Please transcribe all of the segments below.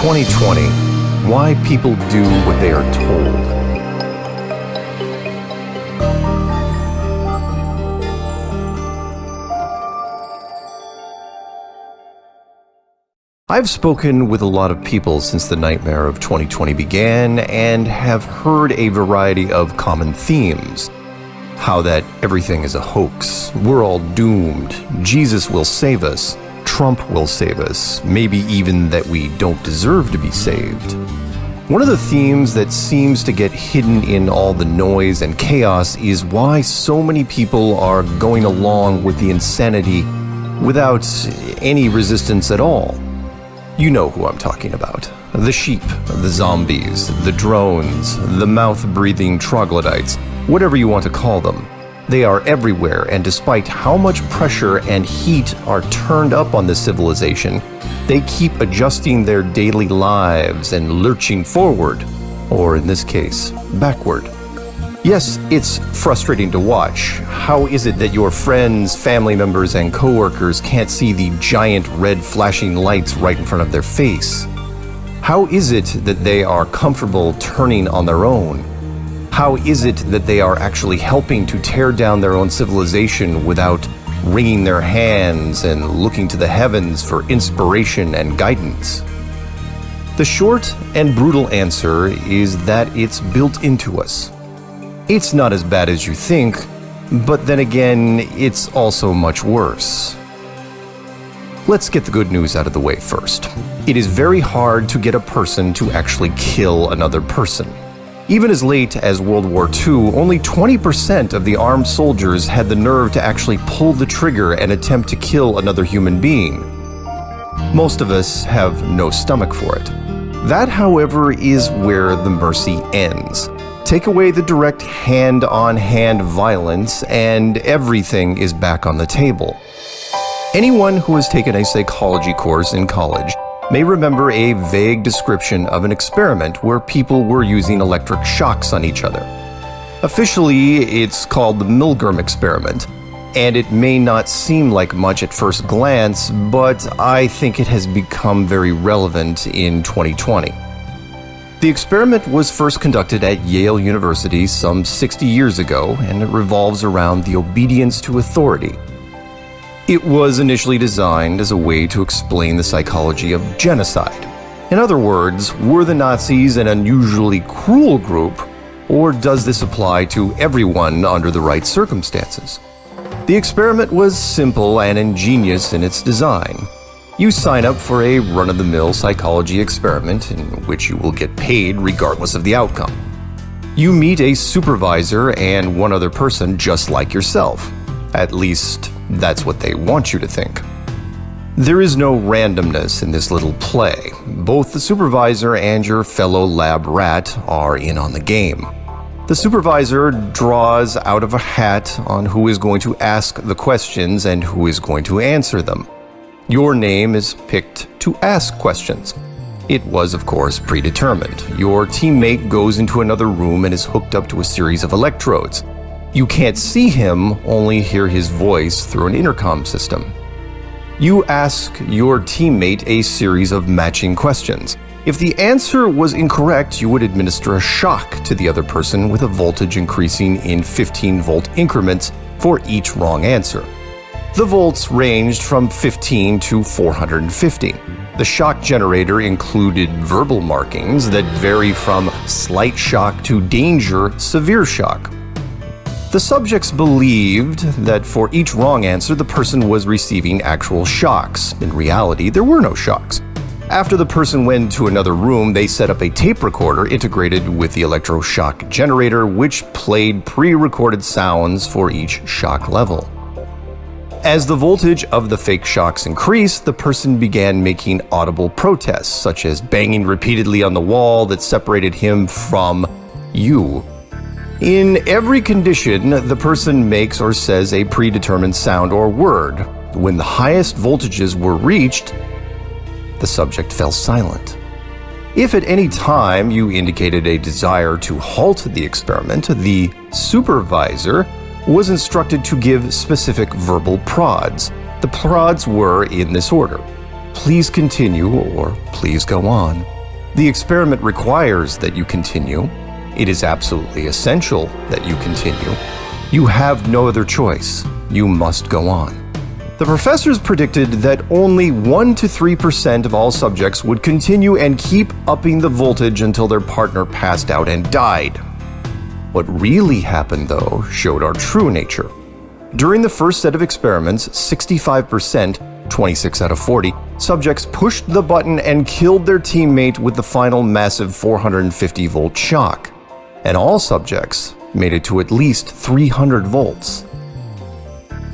2020, why people do what they are told. I've spoken with a lot of people since the nightmare of 2020 began and have heard a variety of common themes. How that everything is a hoax, we're all doomed, Jesus will save us, Trump will save us, maybe even that we don't deserve to be saved. One of the themes that seems to get hidden in all the noise and chaos is why so many people are going along with the insanity without any resistance at all. You know who I'm talking about. The sheep, the zombies, the drones, the mouth-breathing troglodytes, whatever you want to call them. They are everywhere, and despite how much pressure and heat are turned up on this civilization, they keep adjusting their daily lives and lurching forward, or in this case, backward. Yes, it's frustrating to watch. How is it that your friends, family members, and coworkers can't see the giant red flashing lights right in front of their face? How is it that they are comfortable turning on their own? How is it that they are actually helping to tear down their own civilization without wringing their hands and looking to the heavens for inspiration and guidance? The short and brutal answer is that it's built into us. It's not as bad as you think, but then again, it's also much worse. Let's get the good news out of the way first. It is very hard to get a person to actually kill another person. Even as late as World War II, only 20% of the armed soldiers had the nerve to actually pull the trigger and attempt to kill another human being. Most of us have no stomach for it. That, however, is where the mercy ends. Take away the direct hand-on-hand violence, and everything is back on the table. Anyone who has taken a psychology course in college may remember a vague description of an experiment where people were using electric shocks on each other. Officially, it's called the Milgram experiment, and it may not seem like much at first glance, but I think it has become very relevant in 2020. The experiment was first conducted at Yale University some 60 years ago, and it revolves around the obedience to authority. It was initially designed as a way to explain the psychology of genocide. In other words, were the Nazis an unusually cruel group, or does this apply to everyone under the right circumstances? The experiment was simple and ingenious in its design. You sign up for a run-of-the-mill psychology experiment in which you will get paid regardless of the outcome. You meet a supervisor and one other person just like yourself. At least, that's what they want you to think. There is no randomness in this little play. Both the supervisor and your fellow lab rat are in on the game. The supervisor draws out of a hat on who is going to ask the questions and who is going to answer them. Your name is picked to ask questions. It was, of course, predetermined. Your teammate goes into another room and is hooked up to a series of electrodes. You can't see him, only hear his voice through an intercom system. You ask your teammate a series of matching questions. If the answer was incorrect, you would administer a shock to the other person with a voltage increasing in 15-volt increments for each wrong answer. The volts ranged from 15 to 450. The shock generator included verbal markings that vary from slight shock to danger, severe shock. The subjects believed that for each wrong answer, the person was receiving actual shocks. In reality, there were no shocks. After the person went to another room, they set up a tape recorder integrated with the electroshock generator, which played pre-recorded sounds for each shock level. As the voltage of the fake shocks increased, the person began making audible protests, such as banging repeatedly on the wall that separated him from you. In every condition, the person makes or says a predetermined sound or word. When the highest voltages were reached, the subject fell silent. If at any time you indicated a desire to halt the experiment, the supervisor was instructed to give specific verbal prods. The prods were in this order: please continue or please go on. The experiment requires that you continue. It is absolutely essential that you continue. You have no other choice. You must go on. The professors predicted that only 1 to 3% of all subjects would continue and keep upping the voltage until their partner passed out and died. What really happened, though, showed our true nature. During the first set of experiments, 65%, 26 out of 40, subjects pushed the button and killed their teammate with the final massive 450-volt shock. And all subjects made it to at least 300 volts.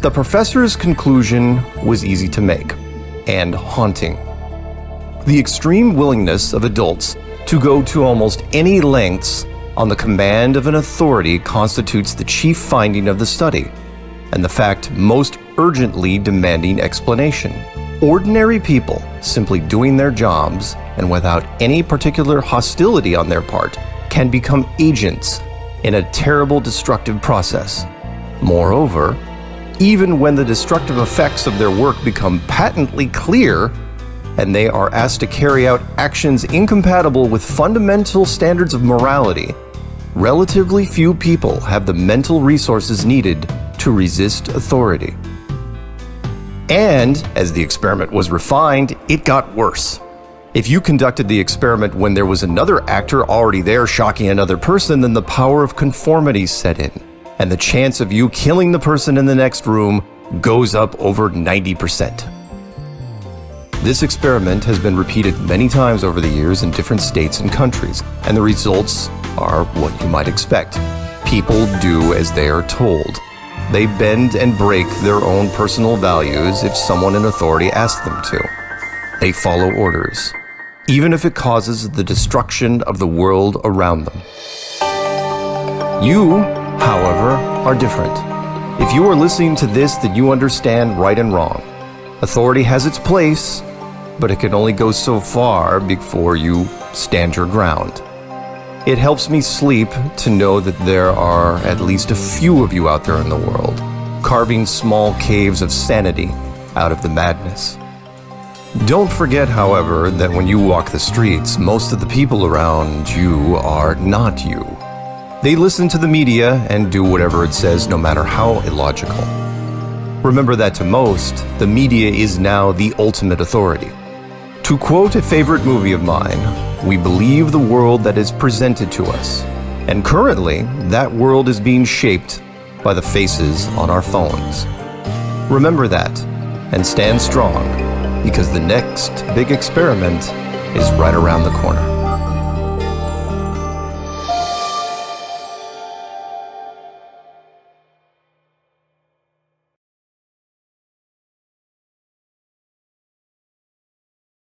The professor's conclusion was easy to make and haunting. The extreme willingness of adults to go to almost any lengths on the command of an authority constitutes the chief finding of the study, and the fact most urgently demanding explanation. Ordinary people simply doing their jobs and without any particular hostility on their part can become agents in a terrible destructive process. Moreover, even when the destructive effects of their work become patently clear and they are asked to carry out actions incompatible with fundamental standards of morality, relatively few people have the mental resources needed to resist authority. And, as the experiment was refined, it got worse. If you conducted the experiment when there was another actor already there shocking another person, then the power of conformity set in, and the chance of you killing the person in the next room goes up over 90%. This experiment has been repeated many times over the years in different states and countries, and the results are what you might expect. People do as they are told. They bend and break their own personal values if someone in authority asks them to. They follow orders, even if it causes the destruction of the world around them. You, however, are different. If you are listening to this, then you understand right and wrong. Authority has its place, but it can only go so far before you stand your ground. It helps me sleep to know that there are at least a few of you out there in the world, carving small caves of sanity out of the madness. Don't forget, however, that when you walk the streets, most of the people around you are not you. They listen to the media and do whatever it says, no matter how illogical. Remember that to most, the media is now the ultimate authority. To quote a favorite movie of mine, we believe the world that is presented to us. And currently, that world is being shaped by the faces on our phones. Remember that, and stand strong, because the next big experiment is right around the corner.